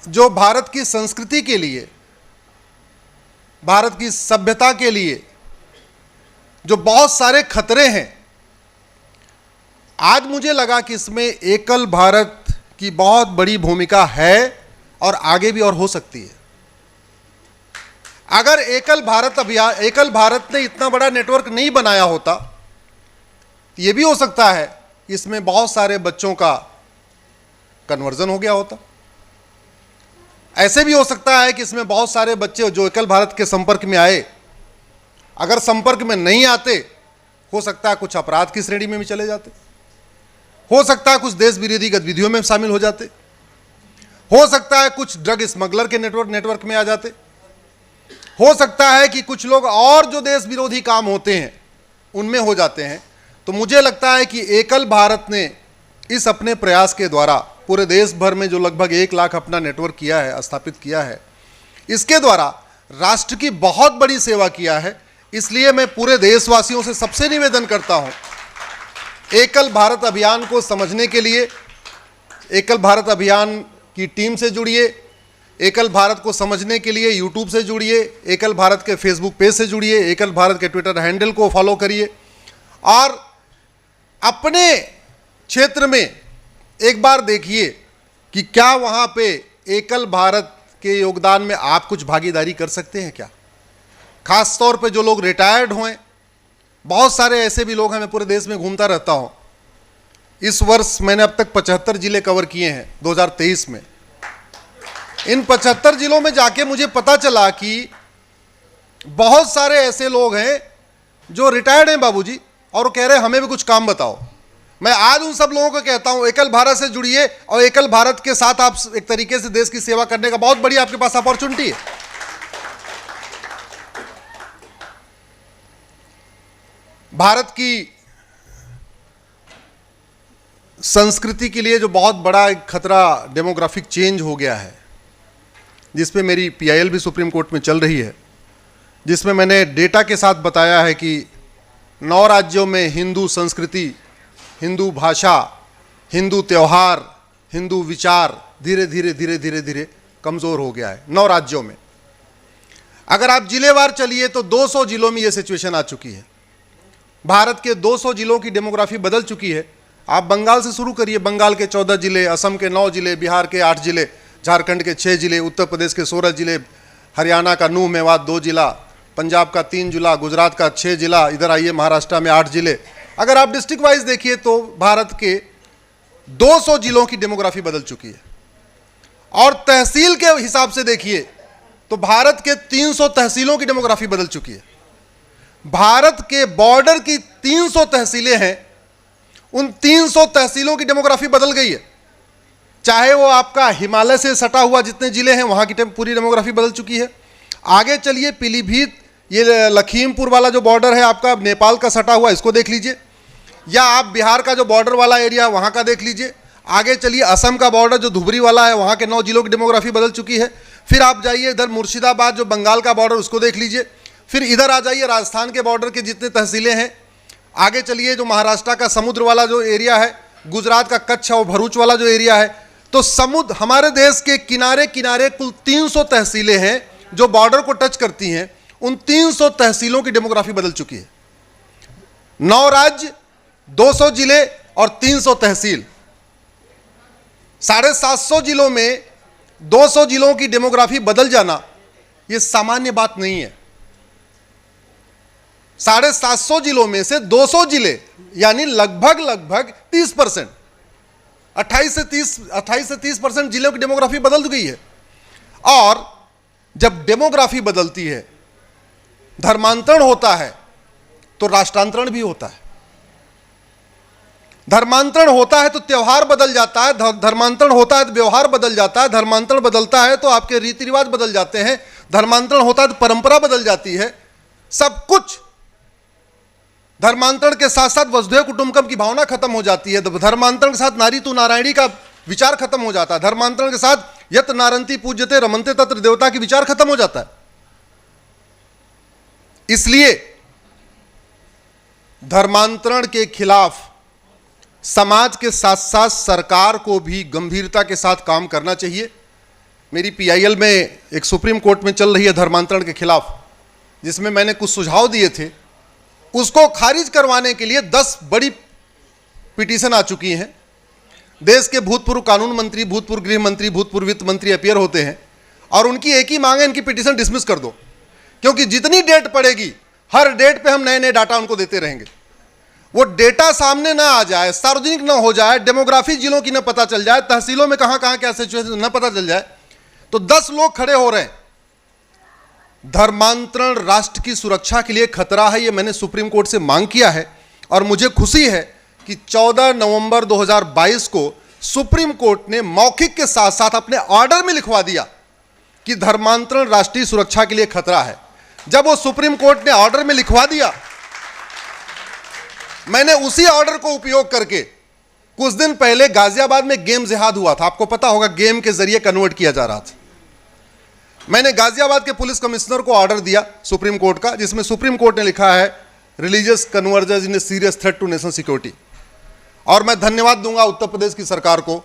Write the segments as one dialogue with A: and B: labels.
A: जो भारत की संस्कृति के लिए, भारत की सभ्यता के लिए जो बहुत सारे खतरे हैं, आज मुझे लगा कि इसमें एकल भारत की बहुत बड़ी भूमिका है और आगे भी और हो सकती है। अगर एकल भारत ने इतना बड़ा नेटवर्क नहीं बनाया होता, तो ये भी हो सकता है कि इसमें बहुत सारे बच्चों का कन्वर्जन हो गया होता। ऐसे भी हो सकता है कि इसमें बहुत सारे बच्चे जो एकल भारत के संपर्क में आए, अगर संपर्क में नहीं आते, हो सकता है कुछ अपराध की श्रेणी में भी चले जाते, हो सकता है कुछ देश विरोधी गतिविधियों में शामिल हो जाते, हो सकता है कुछ ड्रग स्मगलर के नेटवर्क में आ जाते, हो सकता है कि कुछ लोग और जो देश विरोधी काम होते हैं उनमें हो जाते हैं। तो मुझे लगता है कि एकल भारत ने इस अपने प्रयास के द्वारा पूरे देश भर में जो लगभग 1 लाख अपना नेटवर्क किया है, स्थापित किया है, इसके द्वारा राष्ट्र की बहुत बड़ी सेवा किया है। इसलिए मैं पूरे देशवासियों से सबसे निवेदन करता हूं, एकल भारत अभियान को समझने के लिए एकल भारत अभियान की टीम से जुड़िए, एकल भारत को समझने के लिए यूट्यूब से जुड़िए, एकल भारत के फेसबुक पेज से जुड़िए, एकल भारत के ट्विटर हैंडल को फॉलो करिए और अपने क्षेत्र में एक बार देखिए कि क्या वहाँ पे एकल भारत के योगदान में आप कुछ भागीदारी कर सकते हैं क्या। खास तौर पे जो लोग रिटायर्ड हुए, बहुत सारे ऐसे भी लोग हैं, मैं पूरे देश में घूमता रहता हूँ। इस वर्ष मैंने अब तक 75 जिले कवर किए हैं 2023 में। इन 75 जिलों में जाके मुझे पता चला कि बहुत सारे ऐसे लोग हैं जो रिटायर्ड हैं बाबूजी, और वो कह रहे हैं हमें भी कुछ काम बताओ। मैं आज उन सब लोगों को कहता हूं, एकल भारत से जुड़िए और एकल भारत के साथ आप एक तरीके से देश की सेवा करने का बहुत बड़ी आपके पास अपॉर्चुनिटी है। भारत की संस्कृति के लिए जो बहुत बड़ा एक खतरा डेमोग्राफिक चेंज हो गया है, जिसपे मेरी PIL भी सुप्रीम कोर्ट में चल रही है, जिसमें मैंने डेटा के साथ बताया है कि 9 राज्यों में हिंदू संस्कृति, हिंदू भाषा, हिंदू त्यौहार, हिंदू विचार धीरे धीरे कमज़ोर हो गया है 9 राज्यों में। अगर आप जिलेवार चलिए तो 200 जिलों में ये सिचुएशन आ चुकी है। भारत के 200 जिलों की डेमोग्राफी बदल चुकी है। आप बंगाल से शुरू करिए, बंगाल के 14 जिले, असम के 9 जिले, बिहार के 8 जिले, झारखंड के 6 जिले, उत्तर प्रदेश के 16 जिले, हरियाणा का नूह मेवात 2 जिला, पंजाब का 3 जिला, गुजरात का 6 जिला, इधर आइए महाराष्ट्र में 8 जिले। अगर आप डिस्ट्रिक्ट वाइज देखिए तो भारत के 200 जिलों की डेमोग्राफी बदल चुकी है। और तहसील के हिसाब से देखिए तो भारत के 300 तहसीलों की डेमोग्राफी बदल चुकी है। भारत के बॉर्डर की 300 तहसीलें हैं, उन 300 तहसीलों की डेमोग्राफी बदल गई है। चाहे वो आपका हिमालय से सटा हुआ जितने जिले हैं वहाँ की पूरी डेमोग्राफी बदल चुकी है। आगे चलिए पीलीभीत, ये लखीमपुर वाला जो बॉर्डर है आपका नेपाल का सटा हुआ, इसको देख लीजिए, या आप बिहार का जो बॉर्डर वाला एरिया वहाँ का देख लीजिए। आगे चलिए असम का बॉर्डर जो धुबरी वाला है, वहाँ के 9 जिलों की डेमोग्राफी बदल चुकी है। फिर आप जाइए इधर मुर्शिदाबाद जो बंगाल का बॉर्डर, उसको देख लीजिए। फिर इधर आ जाइए राजस्थान के बॉर्डर के जितने तहसीलें हैं। आगे चलिए जो महाराष्ट्र का समुद्र वाला जो एरिया है, गुजरात का कच्छ और भरूच वाला जो एरिया है। तो समुद्र, हमारे देश के किनारे किनारे कुल 300 तहसीलें हैं जो बॉर्डर को टच करती हैं। उन 300 तहसीलों की डेमोग्राफी बदल चुकी है। 9 राज्य, 200 जिले और 300 तहसील, 750 जिलों में 200 जिलों की डेमोग्राफी बदल जाना यह सामान्य बात नहीं है। 750 जिलों में से 200 जिले यानी लगभग 30%, 28 से 30% जिलों की डेमोग्राफी बदल गई है। और जब डेमोग्राफी बदलती है, धर्मांतरण होता है, तो राष्ट्रांतरण भी होता है। धर्मांतरण होता है तो त्यौहार बदल जाता है, धर्मांतरण होता है तो व्यवहार बदल जाता है, धर्मांतरण बदलता है तो आपके रीति रिवाज बदल जाते हैं, धर्मांतरण होता है तो परंपरा बदल जाती है। सब कुछ धर्मांतरण के साथ साथ वसुधैव कुटुंबकम की भावना खत्म हो जाती है। धर्मांतरण के साथ नारी तू नारायणी का विचार खत्म हो जाता है। धर्मांतरण के साथ यत नारंती पूज्यते रमनते तत्र देवता की विचार खत्म हो जाता है। इसलिए धर्मांतरण के खिलाफ समाज के साथ साथ सरकार को भी गंभीरता के साथ काम करना चाहिए। मेरी पीआईएल में एक सुप्रीम कोर्ट में चल रही है धर्मांतरण के खिलाफ, जिसमें मैंने कुछ सुझाव दिए थे, उसको खारिज करवाने के लिए 10 बड़ी पिटीशन आ चुकी हैं। देश के भूतपूर्व कानून मंत्री, भूतपूर्व गृह मंत्री, भूतपूर्व वित्त मंत्री अपीयर होते हैं और उनकी एक ही मांग है, इनकी पिटीशन डिसमिस कर दो, क्योंकि जितनी डेट पड़ेगी हर डेट पे हम नए नए डाटा उनको देते रहेंगे। वो डेटा सामने ना आ जाए, सार्वजनिक ना हो जाए, डेमोग्राफी जिलों की ना पता चल जाए, तहसीलों में कहां कहां क्या सिचुएशन ना पता चल जाए, तो 10 लोग खड़े हो रहे हैं। धर्मांतरण राष्ट्र की सुरक्षा के लिए खतरा है, ये मैंने सुप्रीम कोर्ट से मांग किया है और मुझे खुशी है कि 14 नवंबर 2022 को सुप्रीम कोर्ट ने मौखिक के साथ साथ अपने ऑर्डर में लिखवा दिया कि धर्मांतरण राष्ट्रीय सुरक्षा के लिए खतरा है। जब वो सुप्रीम कोर्ट ने ऑर्डर में लिखवा दिया, मैंने उसी ऑर्डर को उपयोग करके कुछ दिन पहले गाजियाबाद में गेम जिहाद हुआ था, आपको पता होगा, गेम के जरिए कन्वर्ट किया जा रहा था। मैंने गाजियाबाद के पुलिस कमिश्नर को ऑर्डर दिया सुप्रीम कोर्ट का, जिसमें सुप्रीम कोर्ट ने लिखा है religious conversion in a serious threat to national security. और मैं धन्यवाद दूंगा उत्तर प्रदेश की सरकार को।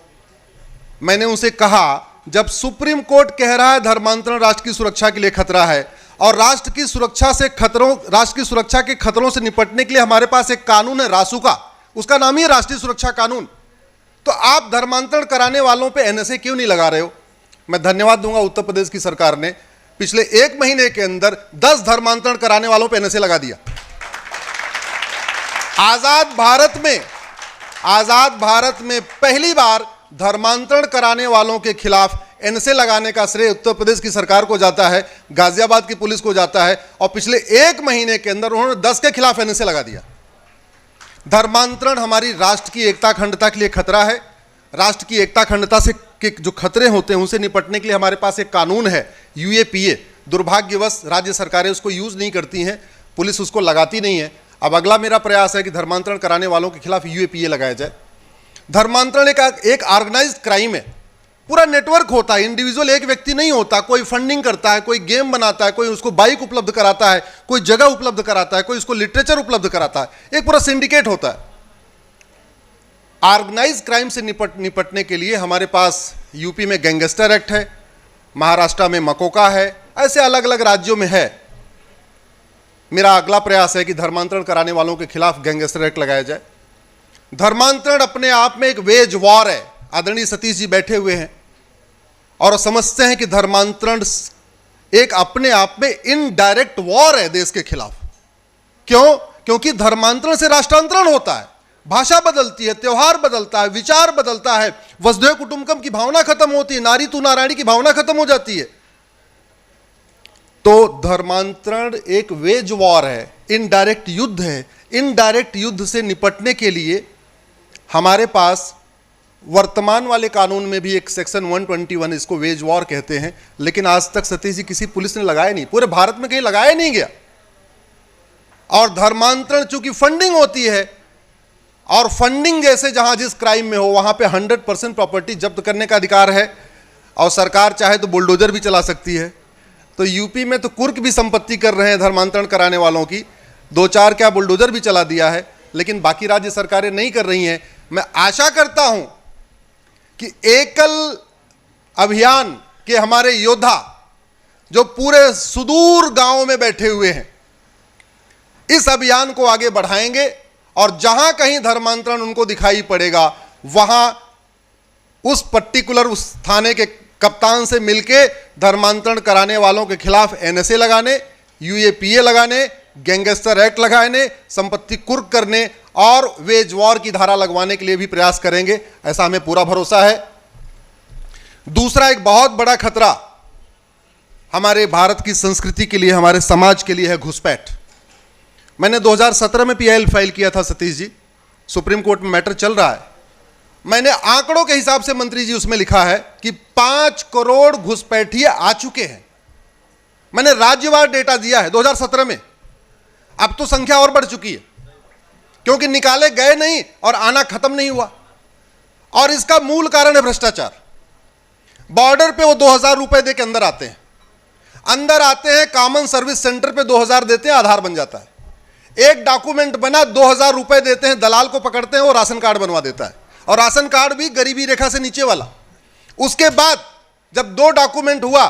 A: मैंने उनसे कहा, जब सुप्रीम कोर्ट कह रहा है धर्मांतरण राष्ट्र की सुरक्षा के लिए खतरा है और राष्ट्र की सुरक्षा के खतरों से निपटने के लिए हमारे पास एक कानून है रासुका, उसका नाम ही है राष्ट्रीय सुरक्षा कानून, तो आप धर्मांतरण कराने वालों पे एनएसए क्यों नहीं लगा रहे हो? मैं धन्यवाद दूंगा उत्तर प्रदेश की सरकार ने पिछले 1 महीने के अंदर 10 धर्मांतरण कराने वालों पे एनएसए लगा दिया। आजाद भारत में पहली बार धर्मांतरण कराने वालों के खिलाफ एनएसए लगाने का श्रेय उत्तर प्रदेश की सरकार को जाता है, गाजियाबाद की पुलिस को जाता है, और पिछले 1 महीने के अंदर उन्होंने 10 के खिलाफ एनएसए लगा दिया। धर्मांतरण हमारी राष्ट्र की एकता अखंडता के लिए खतरा है। राष्ट्र की एकता अखंडता से के जो खतरे होते हैं उनसे निपटने के लिए हमारे पास एक कानून है यूएपीए। दुर्भाग्यवश राज्य सरकारें उसको यूज नहीं करती हैं, पुलिस उसको लगाती नहीं है। अब अगला मेरा प्रयास है कि धर्मांतरण कराने वालों के खिलाफ यूएपीए लगाया जाए। धर्मांतरण एक ऑर्गेनाइज्ड क्राइम है, पूरा नेटवर्क होता है, इंडिविजुअल एक व्यक्ति नहीं होता। कोई फंडिंग करता है, कोई गेम बनाता है, कोई उसको बाइक उपलब्ध कराता है, कोई जगह उपलब्ध कराता है, कोई उसको लिटरेचर उपलब्ध कराता है, एक पूरा सिंडिकेट होता है। ऑर्गेनाइज्ड क्राइम से निपटने के लिए हमारे पास यूपी में गैंगस्टर एक्ट है, महाराष्ट्र में मकोका है, ऐसे अलग अलग राज्यों में है। मेरा अगला प्रयास है कि धर्मांतरण कराने वालों के खिलाफ गैंगस्टर एक्ट लगाया जाए। धर्मांतरण अपने आप में एक वेज वॉर है। आदरणीय सतीश जी बैठे हुए हैं और समझते हैं कि धर्मांतरण एक अपने आप में इनडायरेक्ट वॉर है देश के खिलाफ। क्यों? क्योंकि धर्मांतरण से राष्ट्रांतरण होता है, भाषा बदलती है, त्योहार बदलता है, विचार बदलता है, वसुधैव कुटुंबकम की भावना खत्म होती है, नारी तू नारायणी की भावना खत्म हो जाती है। तो धर्मांतरण एक वेज वॉर है, इनडायरेक्ट युद्ध है। इनडायरेक्ट युद्ध से निपटने के लिए हमारे पास वर्तमान वाले कानून में भी एक सेक्शन 121, इसको वेज वॉर कहते हैं, लेकिन आज तक सतीश जी किसी पुलिस ने लगाया नहीं, पूरे भारत में कहीं लगाया नहीं गया। और धर्मांतरण चूंकि फंडिंग होती है, और फंडिंग जैसे जहां जिस क्राइम में हो वहां पे 100% प्रॉपर्टी जब्त करने का अधिकार है, और सरकार चाहे तो बुलडोजर भी चला सकती है। तो यूपी में तो कुर्क भी संपत्ति कर रहे हैं धर्मांतरण कराने वालों की, 2-4 क्या बुलडोजर भी चला दिया है, लेकिन बाकी राज्य सरकारें नहीं कर रही हैं। मैं आशा करता हूं कि एकल अभियान के हमारे योद्धा जो पूरे सुदूर गांवों में बैठे हुए हैं, इस अभियान को आगे बढ़ाएंगे और जहां कहीं धर्मांतरण उनको दिखाई पड़ेगा वहां उस पर्टिकुलर उस थाने के कप्तान से मिलके धर्मांतरण कराने वालों के खिलाफ एनएसए लगाने, यूएपीए लगाने, गैंगस्टर एक्ट लगाने, संपत्ति कुर्क करने और वेज वॉर की धारा लगवाने के लिए भी प्रयास करेंगे, ऐसा हमें पूरा भरोसा है। दूसरा एक बहुत बड़ा खतरा हमारे भारत की संस्कृति के लिए, हमारे समाज के लिए है घुसपैठ। मैंने 2017 में पीआईएल फाइल किया था सतीश जी, सुप्रीम कोर्ट में मैटर चल रहा है। मैंने आंकड़ों के हिसाब से मंत्री जी उसमें लिखा है कि 5 करोड़ घुसपैठिए आ चुके हैं। मैंने राज्यवार डेटा दिया है 2017 में, अब तो संख्या और बढ़ चुकी है, क्योंकि निकाले गए नहीं और आना खत्म नहीं हुआ। और इसका मूल कारण है भ्रष्टाचार। बॉर्डर पे वो 2000 रुपए दे के अंदर आते हैं, कॉमन सर्विस सेंटर पे 2000 देते हैं, आधार बन जाता है। एक डॉक्यूमेंट बना, 2000 रुपए देते हैं, दलाल को पकड़ते हैं, वो राशन कार्ड बनवा देता है, और राशन कार्ड भी गरीबी रेखा से नीचे वाला। उसके बाद जब 2 डॉक्यूमेंट हुआ,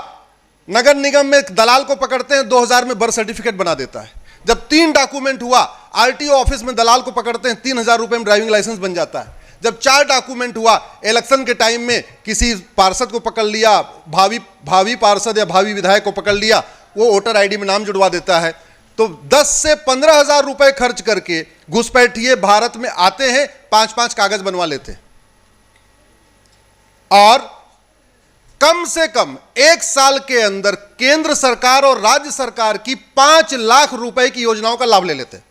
A: नगर निगम में दलाल को पकड़ते हैं, 2000 में बर्थ सर्टिफिकेट बना देता है। जब 3 डॉक्यूमेंट हुआ, आरटीओ ऑफिस में दलाल को पकड़ते हैं, 3000 रुपए में ड्राइविंग लाइसेंस बन जाता है। जब 4 डॉक्यूमेंट हुआ, इलेक्शन के टाइम में किसी पार्षद को पकड़ लिया, भावी पार्षद या भावी विधायक को पकड़ लिया, वो वोटर आईडी में नाम जुड़वा देता है। तो 10 से 15,000 रुपए खर्च करके घुसपैठिए भारत में आते हैं, 5-5 कागज बनवा लेते हैं और कम से कम 1 साल के अंदर केंद्र सरकार और राज्य सरकार की 5 लाख रुपए की योजनाओं का लाभ ले लेते हैं।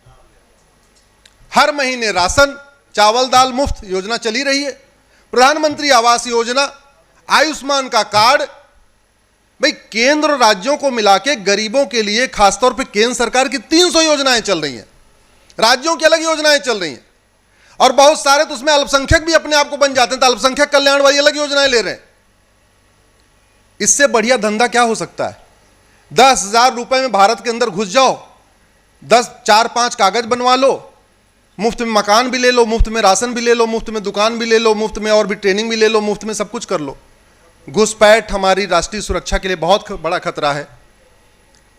A: हर महीने राशन, चावल दाल मुफ्त योजना चली रही है, प्रधानमंत्री आवास योजना, आयुष्मान का कार्ड। भाई केंद्र और राज्यों को मिला के गरीबों के लिए खासतौर पे केंद्र सरकार की 300 योजनाएं चल रही हैं, राज्यों की अलग योजनाएं चल रही हैं और बहुत सारे तो उसमें अल्पसंख्यक भी अपने आप को बन जाते हैं, तो अल्पसंख्यक कल्याण वाली अलग योजनाएं ले रहे हैं। इससे बढ़िया धंधा क्या हो सकता है? 10,000 रुपए में भारत के अंदर घुस जाओ, 4-5 कागज बनवा लो, मुफ्त में मकान भी ले लो, मुफ्त में राशन भी ले लो, मुफ्त में दुकान भी ले लो, मुफ्त में और भी ट्रेनिंग भी ले लो, मुफ्त में सब कुछ कर लो। घुसपैठ हमारी राष्ट्रीय सुरक्षा के लिए बहुत बड़ा खतरा है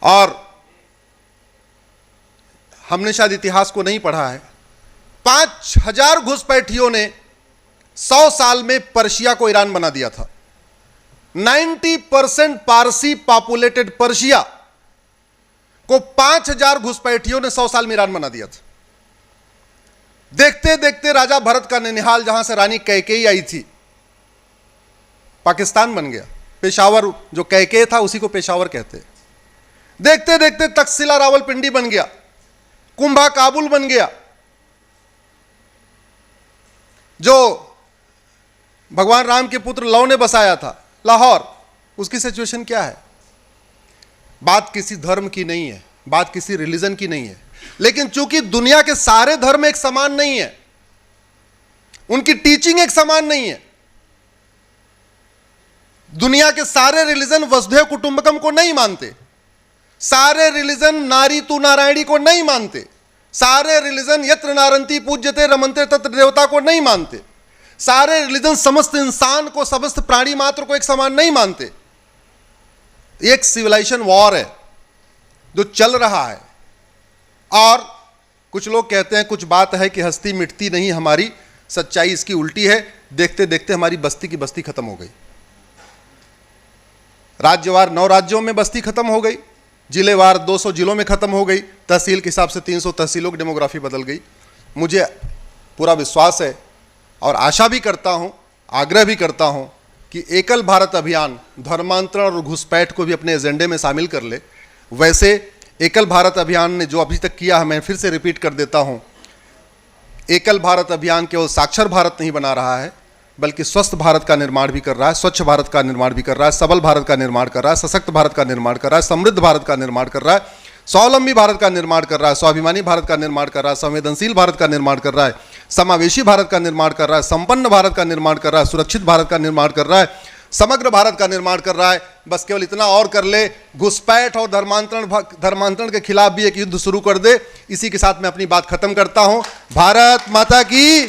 A: और हमने शायद इतिहास को नहीं पढ़ा है। 5000 घुसपैठियों ने 100 साल में पर्शिया को ईरान बना दिया था। 90% पारसी पॉपुलेटेड पर्शिया को 5000 घुसपैठियों ने 100 साल में ईरान बना दिया था। देखते देखते राजा भरत का ननिहाल, जहां से रानी कैकेयी आई थी, पाकिस्तान बन गया। पेशावर जो कैके था उसी को पेशावर कहते हैं। देखते देखते तक्षशिला रावलपिंडी बन गया, कुंभा काबुल बन गया। जो भगवान राम के पुत्र लव ने बसाया था लाहौर, उसकी सिचुएशन क्या है? बात किसी धर्म की नहीं है, बात किसी रिलीजन की नहीं है, लेकिन चूंकि दुनिया के सारे धर्म एक समान नहीं है, उनकी टीचिंग एक समान नहीं है। दुनिया के सारे रिलीजन वसुधैव कुटुंबकम को नहीं मानते, सारे रिलीजन नारी तू नारायणी को नहीं मानते, सारे रिलीजन यत्र नारंती पूज्यते रमन्ते तत्र देवता को नहीं मानते, सारे रिलीजन समस्त इंसान को, समस्त प्राणी मात्र को एक समान नहीं मानते। एक सिविलाइजेशन वॉर है जो चल रहा है और कुछ लोग कहते हैं कुछ बात है कि हस्ती मिटती नहीं हमारी, सच्चाई इसकी उल्टी है। देखते देखते हमारी बस्ती की बस्ती खत्म हो गई। राज्यवार 9 राज्यों में बस्ती खत्म हो गई, जिलेवार 200 जिलों में खत्म हो गई, तहसील के हिसाब से 300 तहसीलों की डेमोग्राफी बदल गई। मुझे पूरा विश्वास है और आशा भी करता हूं, आग्रह भी करता हूं कि एकल भारत अभियान धर्मांतरण और घुसपैठ को भी अपने एजेंडे में शामिल कर ले। वैसे एकल भारत अभियान ने जो अभी तक किया है, मैं फिर से रिपीट कर देता हूं, एकल भारत अभियान केवल साक्षर भारत नहीं बना रहा है, बल्कि स्वस्थ भारत का निर्माण भी कर रहा है, स्वच्छ भारत का निर्माण भी कर रहा है, सबल भारत का निर्माण कर रहा है, सशक्त भारत का निर्माण कर रहा है, समृद्ध भारत का निर्माण कर रहा है, स्वावलंबी भारत का निर्माण कर रहा है, स्वाभिमानी भारत का निर्माण कर रहा है, संवेदनशील भारत का निर्माण कर रहा है, समावेशी भारत का निर्माण कर रहा है, संपन्न भारत का निर्माण कर रहा है, सुरक्षित भारत का निर्माण कर रहा है, समग्र भारत का निर्माण कर रहा है। बस केवल इतना और कर ले, घुसपैठ और धर्मांतरण के खिलाफ भी एक युद्ध शुरू कर दे। इसी के साथ मैं अपनी बात खत्म करता हूं। भारत माता की